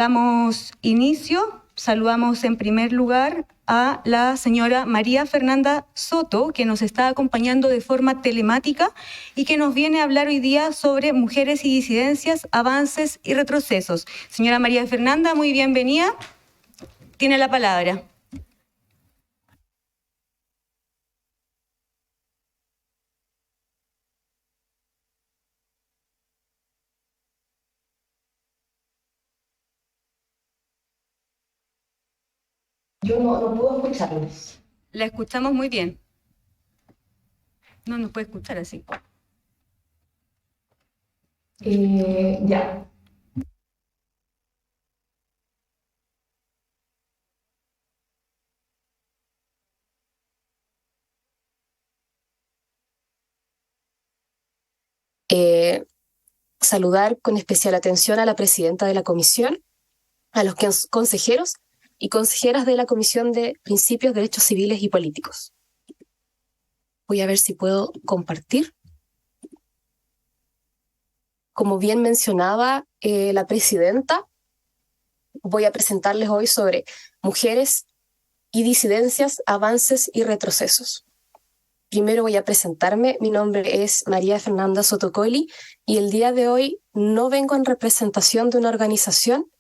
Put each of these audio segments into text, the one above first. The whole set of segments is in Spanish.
Damos inicio. Saludamos en primer lugar a la señora María Fernanda Soto, que nos está acompañando de forma telemática y que nos viene a hablar hoy día sobre mujeres y disidencias, avances y retrocesos. Señora María Fernanda, muy bienvenida. Tiene la palabra. Yo no puedo escucharlos. La escuchamos muy bien. No nos puede escuchar así. Ya. Saludar con especial atención a la presidenta de la comisión, a los consejeros y consejeras de la Comisión de Principios, Derechos Civiles y Políticos. Voy a ver si puedo compartir. Como bien mencionaba la presidenta, voy a presentarles hoy sobre mujeres y disidencias, avances y retrocesos. Primero voy a presentarme. Mi nombre es María Fernanda Soto y el día de hoy no vengo en representación de una organización,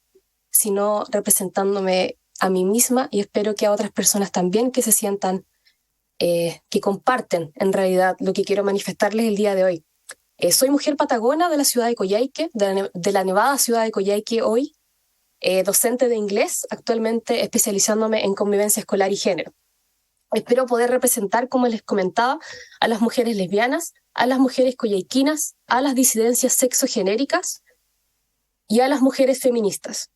sino representándome a mí misma y espero que a otras personas también que se sientan, que comparten en realidad lo que quiero manifestarles el día de hoy. Soy mujer patagona de la ciudad de Coyhaique, de la nevada ciudad de Coyhaique hoy, docente de inglés, actualmente especializándome en convivencia escolar y género. Espero poder representar, como les comentaba, a las mujeres lesbianas, a las mujeres coyhaiquinas, a las disidencias sexogenéricas y a las mujeres feministas.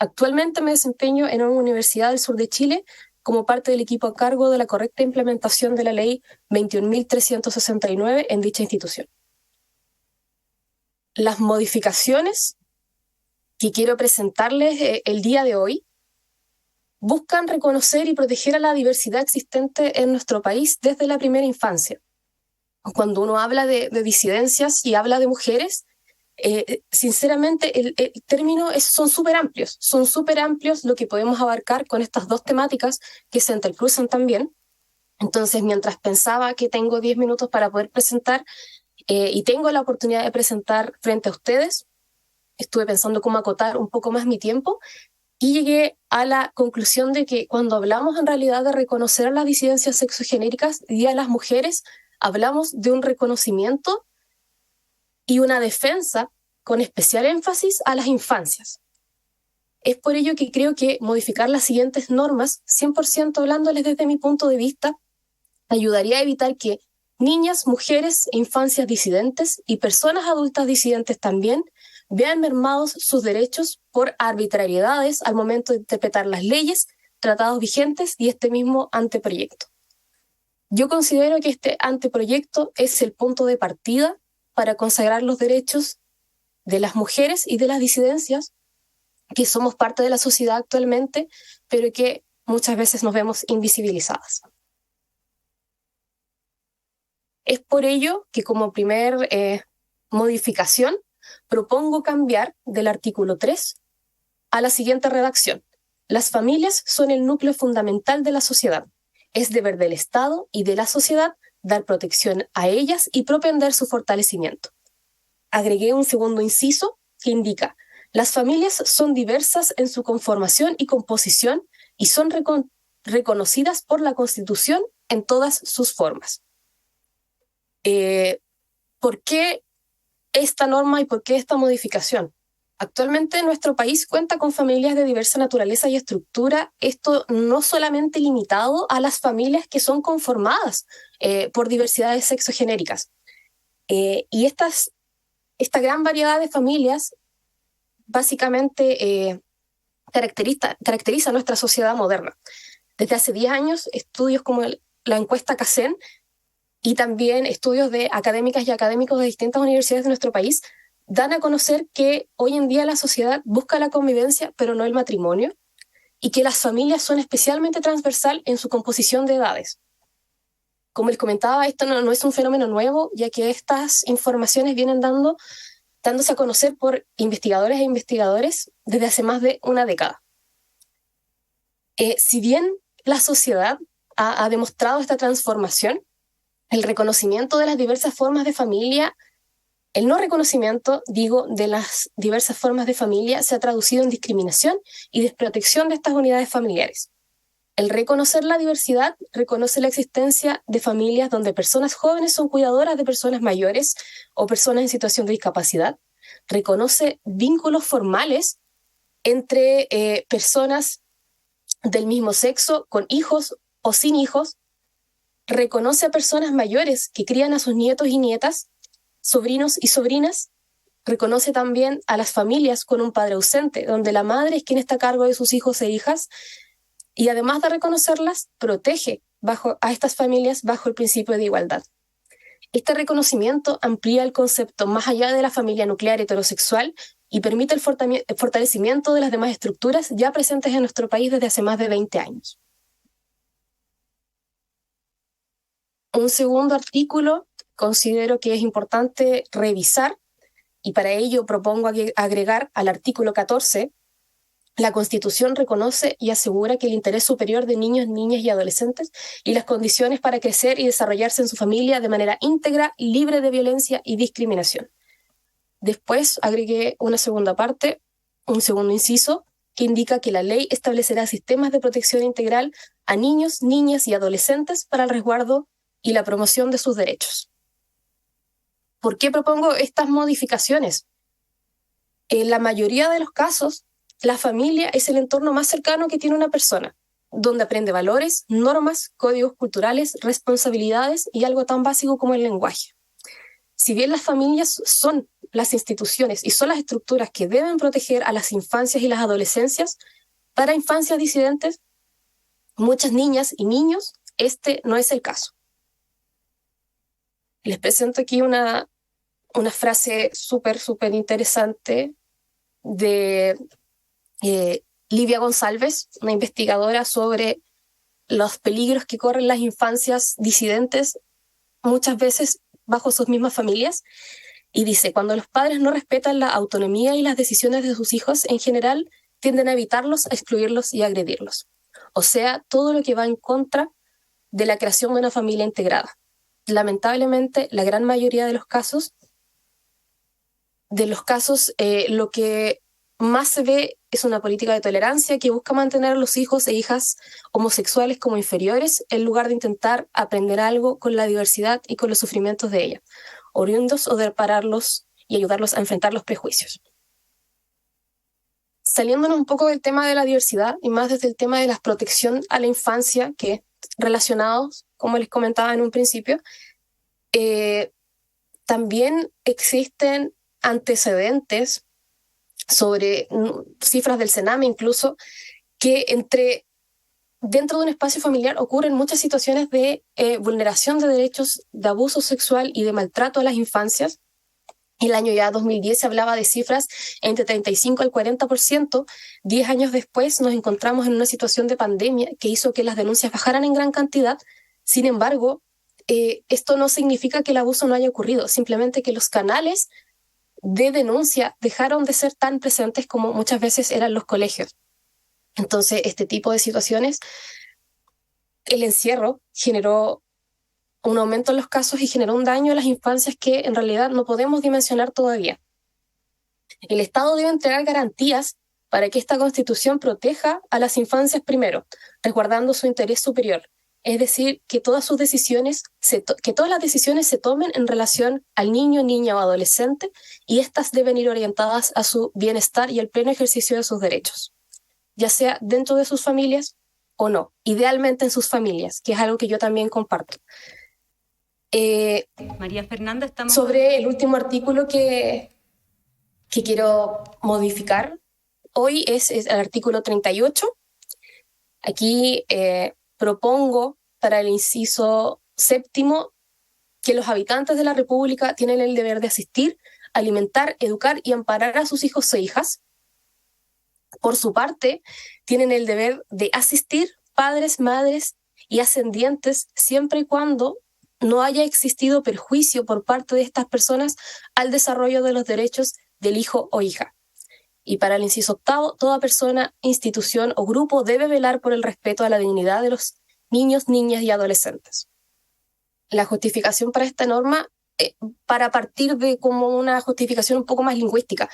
Actualmente me desempeño en una universidad del sur de Chile como parte del equipo a cargo de la correcta implementación de la ley 21.369 en dicha institución. Las modificaciones que quiero presentarles el día de hoy buscan reconocer y proteger a la diversidad existente en nuestro país desde la primera infancia. Cuando uno habla de disidencias y habla de mujeres, sinceramente el término son súper amplios lo que podemos abarcar con estas dos temáticas que se entrecruzan también. Entonces, mientras pensaba que tengo 10 minutos para poder presentar y tengo la oportunidad de presentar frente a ustedes, estuve pensando cómo acotar un poco más mi tiempo y llegué a la conclusión de que cuando hablamos en realidad de reconocer a las disidencias sexogenéricas y a las mujeres, hablamos de un reconocimiento y una defensa con especial énfasis a las infancias. Es por ello que creo que modificar las siguientes normas, 100% hablándoles desde mi punto de vista, ayudaría a evitar que niñas, mujeres e infancias disidentes y personas adultas disidentes también vean mermados sus derechos por arbitrariedades al momento de interpretar las leyes, tratados vigentes y este mismo anteproyecto. Yo considero que este anteproyecto es el punto de partida para consagrar los derechos de las mujeres y de las disidencias que somos parte de la sociedad actualmente, pero que muchas veces nos vemos invisibilizadas. Es por ello que como primer modificación propongo cambiar del artículo 3 a la siguiente redacción. Las familias son el núcleo fundamental de la sociedad. Es deber del Estado y de la sociedad dar protección a ellas y propender su fortalecimiento. Agregué un segundo inciso que indica: las familias son diversas en su conformación y composición y son reconocidas por la Constitución en todas sus formas. ¿Por qué esta norma y por qué esta modificación? Actualmente nuestro país cuenta con familias de diversa naturaleza y estructura, esto no solamente limitado a las familias que son conformadas por diversidades sexogenéricas. Y esta gran variedad de familias básicamente caracteriza nuestra sociedad moderna. Desde hace 10 años, estudios como la encuesta CACEN y también estudios de académicas y académicos de distintas universidades de nuestro país dan a conocer que hoy en día la sociedad busca la convivencia, pero no el matrimonio, y que las familias son especialmente transversal en su composición de edades. Como les comentaba, esto no es un fenómeno nuevo, ya que estas informaciones vienen dando dándose a conocer por investigadoras e investigadores desde hace más de una década. Si bien la sociedad ha demostrado esta transformación, el reconocimiento de las diversas formas de familia, el no reconocimiento, digo, de las diversas formas de familia se ha traducido en discriminación y desprotección de estas unidades familiares. El reconocer la diversidad reconoce la existencia de familias donde personas jóvenes son cuidadoras de personas mayores o personas en situación de discapacidad. Reconoce vínculos formales entre personas del mismo sexo, con hijos o sin hijos. Reconoce a personas mayores que crían a sus nietos y nietas, sobrinos y sobrinas. Reconoce también a las familias con un padre ausente, donde la madre es quien está a cargo de sus hijos e hijas, y además de reconocerlas, protege a estas familias bajo el principio de igualdad. Este reconocimiento amplía el concepto más allá de la familia nuclear heterosexual y permite el fortalecimiento de las demás estructuras ya presentes en nuestro país desde hace más de 20 años. Un segundo artículo considero que es importante revisar, y para ello propongo agregar al artículo 14: la Constitución reconoce y asegura que el interés superior de niños, niñas y adolescentes y las condiciones para crecer y desarrollarse en su familia de manera íntegra, libre de violencia y discriminación. Después agregué una segunda parte, un segundo inciso, que indica que la ley establecerá sistemas de protección integral a niños, niñas y adolescentes para el resguardo y la promoción de sus derechos. ¿Por qué propongo estas modificaciones? En la mayoría de los casos, la familia es el entorno más cercano que tiene una persona, donde aprende valores, normas, códigos culturales, responsabilidades y algo tan básico como el lenguaje. Si bien las familias son las instituciones y son las estructuras que deben proteger a las infancias y las adolescencias, para infancias disidentes, muchas niñas y niños, este no es el caso. Les presento aquí una frase súper interesante de Livia González, una investigadora sobre los peligros que corren las infancias disidentes, muchas veces bajo sus mismas familias, y dice: cuando los padres no respetan la autonomía y las decisiones de sus hijos, en general tienden a evitarlos, a excluirlos y a agredirlos. O sea, todo lo que va en contra de la creación de una familia integrada. Lamentablemente, la gran mayoría de los casos, lo que más se ve es una política de tolerancia que busca mantener a los hijos e hijas homosexuales como inferiores en lugar de intentar aprender algo con la diversidad y con los sufrimientos de ella, oriundos o de repararlos y ayudarlos a enfrentar los prejuicios. Saliéndonos un poco del tema de la diversidad y más desde el tema de la protección a la infancia, que relacionados, como les comentaba en un principio, también existen antecedentes sobre cifras del Sename incluso, que dentro de un espacio familiar ocurren muchas situaciones de vulneración de derechos, de abuso sexual y de maltrato a las infancias. El año ya 2010 se hablaba de cifras entre 35 al 40%. 10 años después nos encontramos en una situación de pandemia que hizo que las denuncias bajaran en gran cantidad. Sin embargo, esto no significa que el abuso no haya ocurrido, simplemente que los canales de denuncia dejaron de ser tan presentes como muchas veces eran los colegios. Entonces, este tipo de situaciones, el encierro generó un aumento en los casos y generó un daño a las infancias que en realidad no podemos dimensionar todavía. El Estado debe entregar garantías para que esta Constitución proteja a las infancias primero, resguardando su interés superior. Es decir, que todas las decisiones se tomen en relación al niño, niña o adolescente, y estas deben ir orientadas a su bienestar y al pleno ejercicio de sus derechos, ya sea dentro de sus familias o no, idealmente en sus familias, que es algo que yo también comparto. María Fernanda, estamos... Sobre el último artículo que quiero modificar hoy es el artículo 38. Aquí propongo para el inciso 7 que los habitantes de la República tienen el deber de asistir, alimentar, educar y amparar a sus hijos e hijas. Por su parte, tienen el deber de asistir padres, madres y ascendientes siempre y cuando no haya existido perjuicio por parte de estas personas al desarrollo de los derechos del hijo o hija. Y para el inciso octavo, toda persona, institución o grupo debe velar por el respeto a la dignidad de los niños, niñas y adolescentes. La justificación para esta norma, para partir de como una justificación un poco más lingüística.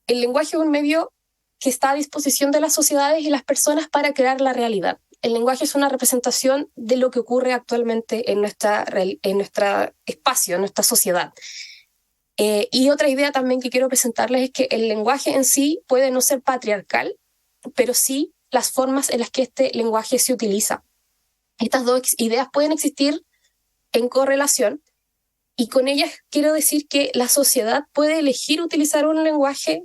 El lenguaje es un medio que está a disposición de las sociedades y las personas para crear la realidad. El lenguaje es una representación de lo que ocurre actualmente en nuestro espacio, en nuestra sociedad. Y otra idea también que quiero presentarles es que el lenguaje en sí puede no ser patriarcal, pero sí las formas en las que este lenguaje se utiliza. Estas dos ideas pueden existir en correlación, y con ellas quiero decir que la sociedad puede elegir utilizar un lenguaje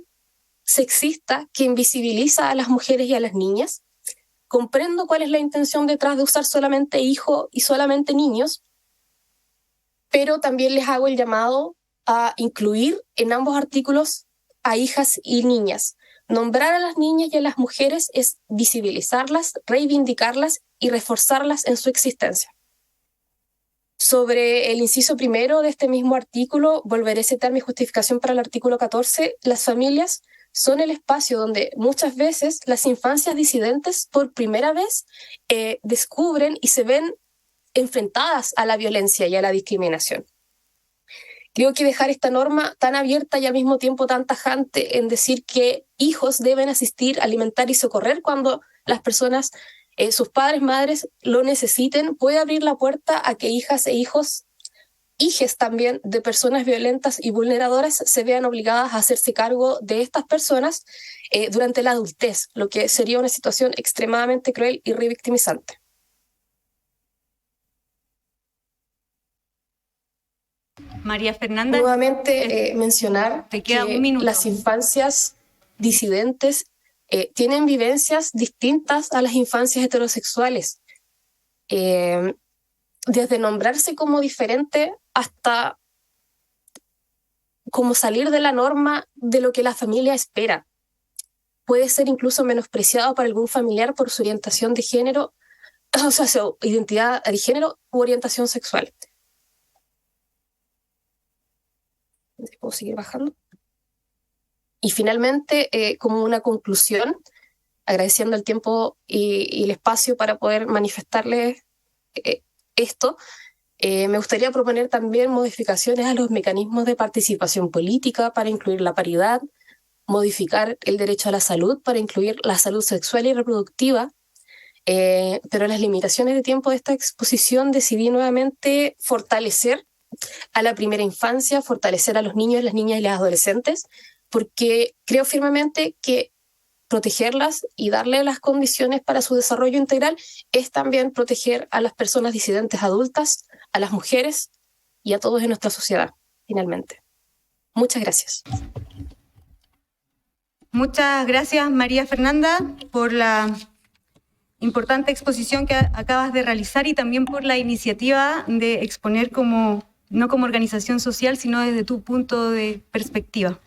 sexista que invisibiliza a las mujeres y a las niñas. Comprendo cuál es la intención detrás de usar solamente hijo y solamente niños, pero también les hago el llamado a incluir en ambos artículos a hijas y niñas. Nombrar a las niñas y a las mujeres es visibilizarlas, reivindicarlas y reforzarlas en su existencia. Sobre el inciso primero de este mismo artículo, volveré a citar mi justificación para el artículo 14. Las familias son el espacio donde muchas veces las infancias disidentes por primera vez descubren y se ven enfrentadas a la violencia y a la discriminación. Creo que dejar esta norma tan abierta y al mismo tiempo tan tajante en decir que hijos deben asistir, alimentar y socorrer cuando las personas, sus padres, madres, lo necesiten, puede abrir la puerta a que hijas e hijos, hijes también de personas violentas y vulneradoras, se vean obligadas a hacerse cargo de estas personas durante la adultez, lo que sería una situación extremadamente cruel y revictimizante. María Fernanda. Nuevamente mencionar que las infancias disidentes tienen vivencias distintas a las infancias heterosexuales. Desde nombrarse como diferente hasta como salir de la norma de lo que la familia espera. Puede ser incluso menospreciado por algún familiar por su orientación de género, o sea, su identidad de género u orientación sexual. ¿Puedo seguir bajando? Y finalmente, como una conclusión, agradeciendo el tiempo y el espacio para poder manifestarles esto, me gustaría proponer también modificaciones a los mecanismos de participación política para incluir la paridad, modificar el derecho a la salud para incluir la salud sexual y reproductiva, pero en las limitaciones de tiempo de esta exposición decidí nuevamente fortalecer a la primera infancia, fortalecer a los niños, las niñas y las adolescentes, porque creo firmemente que protegerlas y darle las condiciones para su desarrollo integral es también proteger a las personas disidentes adultas, a las mujeres y a todos en nuestra sociedad, finalmente. Muchas gracias. Muchas gracias, María Fernanda, por la importante exposición que acabas de realizar y también por la iniciativa de exponer no como organización social, sino desde tu punto de perspectiva.